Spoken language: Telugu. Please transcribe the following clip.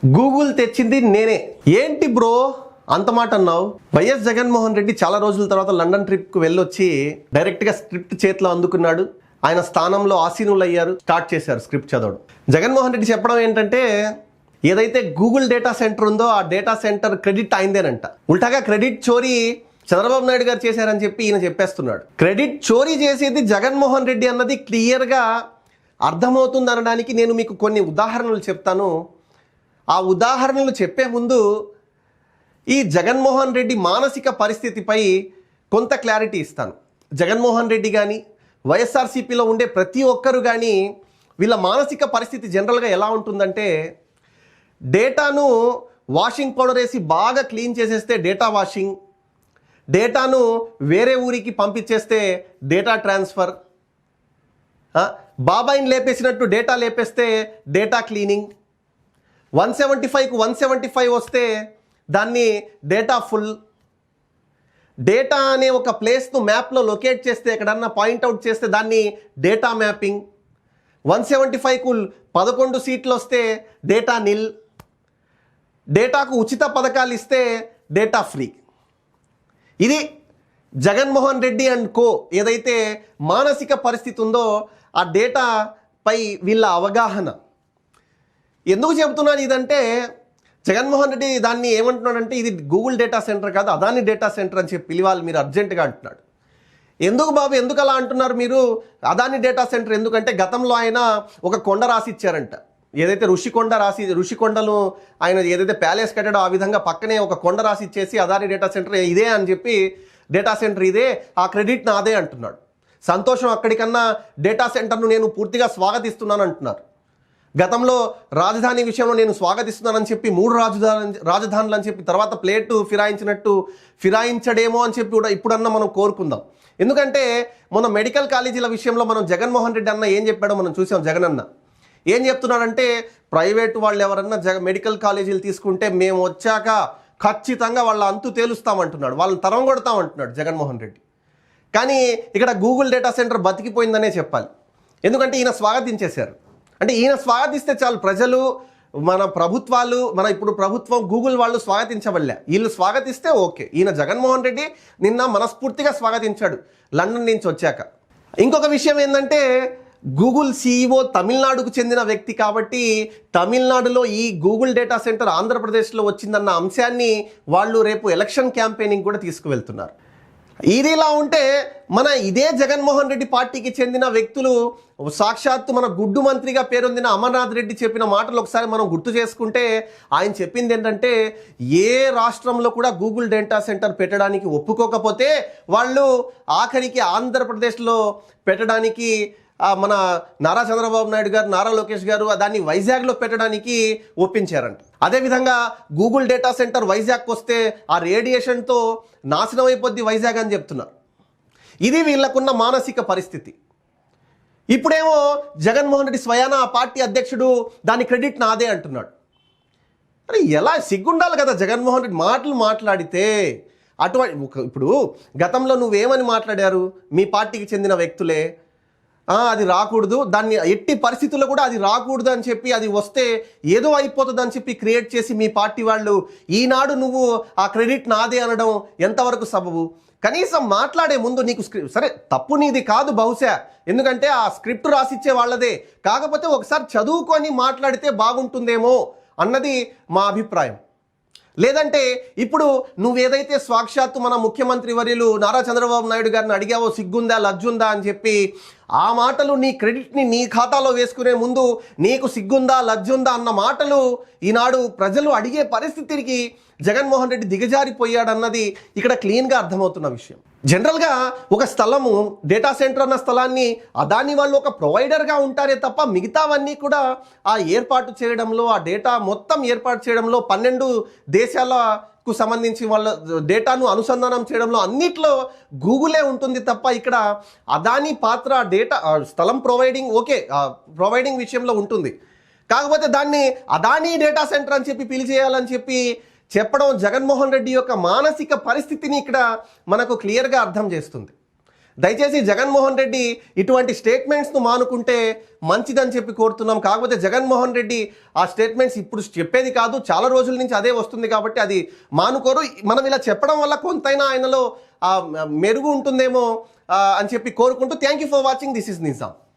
గూగుల్ తెచ్చింది నేనే. ఏంటి బ్రో అంత మాట అన్నావు? వైఎస్ జగన్మోహన్ రెడ్డి చాలా రోజుల తర్వాత లండన్ ట్రిప్కు వెళ్ళొచ్చి డైరెక్ట్గా స్క్రిప్ట్ చేతిలో అందుకున్నాడు. ఆయన స్థానంలో ఆసీనులు అయ్యారు, స్టార్ట్ చేశారు స్క్రిప్ట్ చదవడం. జగన్మోహన్ రెడ్డి చెప్పడం ఏంటంటే, ఏదైతే గూగుల్ డేటా సెంటర్ ఉందో ఆ డేటా సెంటర్ క్రెడిట్ అయిందేనంట. ఉల్టాగా క్రెడిట్ చోరీ చంద్రబాబు నాయుడు గారు చేశారని చెప్పి ఈయన చెప్పేస్తున్నాడు. క్రెడిట్ చోరీ చేసేది జగన్మోహన్ రెడ్డి అన్నది క్లియర్గా అర్థమవుతుంది అనడానికి నేను మీకు కొన్ని ఉదాహరణలు చెప్తాను. ఆ ఉదాహరణలు చెప్పే ముందు ఈ జగన్మోహన్ రెడ్డి మానసిక పరిస్థితిపై కొంత క్లారిటీ ఇస్తాను. జగన్మోహన్ రెడ్డి కానీ వైఎస్ఆర్సీపీలో ఉండే ప్రతి ఒక్కరు కానీ వీళ్ళ మానసిక పరిస్థితి జనరల్గా ఎలా ఉంటుందంటే, డేటాను వాషింగ్ పౌడర్ వేసి బాగా క్లీన్ చేసేస్తే డేటా వాషింగ్, డేటాను వేరే ఊరికి పంపించేస్తే డేటా ట్రాన్స్ఫర్, బాబాయిని లేపేసినట్టు డేటా లేపేస్తే డేటా క్లీనింగ్, 175కు 175 వస్తే దాన్ని డేటా ఫుల్, డేటా అనే ఒక ప్లేస్ను మ్యాప్లో లొకేట్ చేస్తే ఎక్కడన్నా పాయింట్అవుట్ చేస్తే దాన్ని డేటా మ్యాపింగ్, 175కు 11 సీట్లు వస్తే డేటా నిల్, డేటాకు ఉచిత పథకాలు ఇస్తే డేటా ఫ్రీ. ఇది జగన్మోహన్ రెడ్డి అండ్ కో ఏదైతే మానసిక పరిస్థితి ఉందో ఆ డేటాపై వీళ్ళ అవగాహన. ఎందుకు చెబుతున్నాను ఇదంటే, జగన్మోహన్ రెడ్డి దాన్ని ఏమంటున్నాడంటే, ఇది గూగుల్ డేటా సెంటర్ కాదు అదాని డేటా సెంటర్ అని చెప్పి పిలవాలి మీరు అర్జెంటుగా అంటున్నాడు. ఎందుకు బాబు, ఎందుకు అలా అంటున్నారు మీరు? అదాని డేటా సెంటర్ ఎందుకంటే గతంలో ఆయన ఒక కొండ రాసి ఇచ్చారంట. ఏదైతే ఋషికొండలు ఆయన ఏదైతే ప్యాలెస్ కట్టాడో ఆ విధంగా పక్కనే ఒక కొండ రాసి ఇచ్చేసి అదాని డేటా సెంటర్ ఇదే అని చెప్పి, డేటా సెంటర్ ఇదే, ఆ క్రెడిట్ నాదే అంటున్నాడు. సంతోషం, అక్కడికన్నా డేటా సెంటర్ను నేను పూర్తిగా స్వాగతిస్తున్నాను అంటున్నారు. గతంలో రాజధాని విషయంలో నేను స్వాగతిస్తున్నానని చెప్పి 3 రాజధానులు అని చెప్పి తర్వాత ప్లేటు ఫిరాయించడేమో అని చెప్పి కూడా ఇప్పుడన్నా మనం కోరుకుందాం. ఎందుకంటే మన మెడికల్ కాలేజీల విషయంలో మనం జగన్మోహన్ రెడ్డి అన్న ఏం చెప్పాడో మనం చూసాం. జగన్ అన్న ఏం చెప్తున్నాడంటే, ప్రైవేటు వాళ్ళు ఎవరన్నా మెడికల్ కాలేజీలు తీసుకుంటే మేము వచ్చాక ఖచ్చితంగా వాళ్ళ అంతు తేలుస్తామంటున్నాడు, వాళ్ళని తరం కొడతామంటున్నాడు జగన్మోహన్ రెడ్డి. కానీ ఇక్కడ గూగుల్ డేటా సెంటర్ బతికిపోయిందనే చెప్పాలి. ఎందుకంటే ఈయన స్వాగతించేశారు. అంటే ఈయన స్వాగతిస్తే చాలు, ప్రజలు, మన ప్రభుత్వాలు, మన ఇప్పుడు ప్రభుత్వం, గూగుల్ వాళ్ళు స్వాగతించవల్లే, వీళ్ళు స్వాగతిస్తే ఓకే. ఈయన జగన్మోహన్ రెడ్డి నిన్న మనస్ఫూర్తిగా స్వాగతించాడు లండన్ నుంచి వచ్చాక. ఇంకొక విషయం ఏంటంటే, గూగుల్ CEO తమిళనాడుకు చెందిన వ్యక్తి కాబట్టి తమిళనాడులో ఈ గూగుల్ డేటా సెంటర్ ఆంధ్రప్రదేశ్లో వచ్చిందన్న అంశాన్ని వాళ్ళు రేపు ఎలక్షన్ క్యాంపెయినింగ్ కూడా తీసుకువెళ్తున్నారు. ఇదిలా ఉంటే మన ఇదే జగన్మోహన్ రెడ్డి పార్టీకి చెందిన వ్యక్తులు, సాక్షాత్తు మన గుడ్డు మంత్రిగా పేరొందిన అమర్నాథ్ రెడ్డి చెప్పిన మాటలు ఒకసారి మనం గుర్తు చేసుకుంటే, ఆయన చెప్పింది ఏంటంటే, ఏ రాష్ట్రంలో కూడా గూగుల్ డేటా సెంటర్ పెట్టడానికి ఒప్పుకోకపోతే వాళ్ళు ఆఖరికి ఆంధ్రప్రదేశ్లో పెట్టడానికి మన నారా చంద్రబాబు నాయుడు గారు, నారా లోకేష్ గారు దాన్ని వైజాగ్లో పెట్టడానికి ఒప్పించారంట. అదేవిధంగా గూగుల్ డేటా సెంటర్ వైజాగ్కి వస్తే ఆ రేడియేషన్తో నాశనం అయిపోద్ది వైజాగ్ అని చెప్తున్నారు. ఇది వీళ్ళకున్న మానసిక పరిస్థితి. ఇప్పుడేమో జగన్మోహన్ రెడ్డి స్వయాన ఆ పార్టీ అధ్యక్షుడు దాని క్రెడిట్ నాదే అంటున్నాడు. అరే ఎలా సిగ్గుండాలి కదా జగన్మోహన్ రెడ్డి మాటలు మాట్లాడితే. ఇప్పుడు గతంలో నువ్వేమని మాట్లాడారు? మీ పార్టీకి చెందిన వ్యక్తులే అది రాకూడదు, దాన్ని ఎట్టి పరిస్థితుల్లో కూడా అది రాకూడదు అని చెప్పి, అది వస్తే ఏదో అయిపోతుంది అని చెప్పి క్రియేట్ చేసి మీ పార్టీ వాళ్ళు ఈనాడు నువ్వు ఆ క్రెడిట్ నాదే అనడం ఎంతవరకు సబబు? కనీసం మాట్లాడే ముందు నీకు సరే తప్పు నీది కాదు బహుశా, ఎందుకంటే ఆ స్క్రిప్ట్ రాసిచ్చే వాళ్ళదే, కాకపోతే ఒకసారి చదువుకొని మాట్లాడితే బాగుంటుందేమో అన్నది మా అభిప్రాయం. లేదంటే ఇప్పుడు నువ్వేదైతే సాక్షాత్తు మన ముఖ్యమంత్రి వర్యులు నారా చంద్రబాబు నాయుడు గారిని అడిగావో సిగ్గుందా లజ్జుందా అని చెప్పి, ఆ మాటలు నీ క్రెడిట్ని నీ ఖాతాలో వేసుకునే ముందు నీకు సిగ్గుందా లజ్జుందా అన్న మాటలు ఈనాడు ప్రజలు అడిగే పరిస్థితికి జగన్మోహన్ రెడ్డి దిగజారిపోయాడన్నది ఇక్కడ క్లీన్గా అర్థమవుతున్న విషయం. జనరల్గా ఒక స్థలము, డేటా సెంటర్ అన్న స్థలాన్ని అదాని వాళ్ళు ఒక ప్రొవైడర్గా ఉంటారే తప్ప మిగతావన్నీ కూడా ఆ ఏర్పాటు చేయడంలో, ఆ డేటా మొత్తం ఏర్పాటు చేయడంలో 12 దేశాలకు సంబంధించి వాళ్ళ డేటాను అనుసంధానం చేయడంలో అన్నిట్లో గూగులే ఉంటుంది తప్ప ఇక్కడ అదాని పాత్ర డేటా స్థలం ప్రొవైడింగ్ విషయంలో ఉంటుంది. కాకపోతే దాన్ని అదాని డేటా సెంటర్ అని చెప్పి పిలిచేయాలని చెప్పి చెప్పడం జగన్మోహన్ రెడ్డి యొక్క మానసిక పరిస్థితిని ఇక్కడ మనకు క్లియర్గా అర్థం చేస్తుంది. దయచేసి జగన్మోహన్ రెడ్డి ఇటువంటి స్టేట్మెంట్స్ను మానుకుంటే మంచిదని చెప్పి కోరుతున్నాం. కాకపోతే జగన్మోహన్ రెడ్డి ఆ స్టేట్మెంట్స్ ఇప్పుడు చెప్పేది కాదు, చాలా రోజుల నుంచి అదే వస్తుంది కాబట్టి అది మానుకోరు. మనం ఇలా చెప్పడం వల్ల కొంతైనా ఆయనలో మెరుగు ఉంటుందేమో అని చెప్పి కోరుకుంటూ thank you for watching. This is Nizam.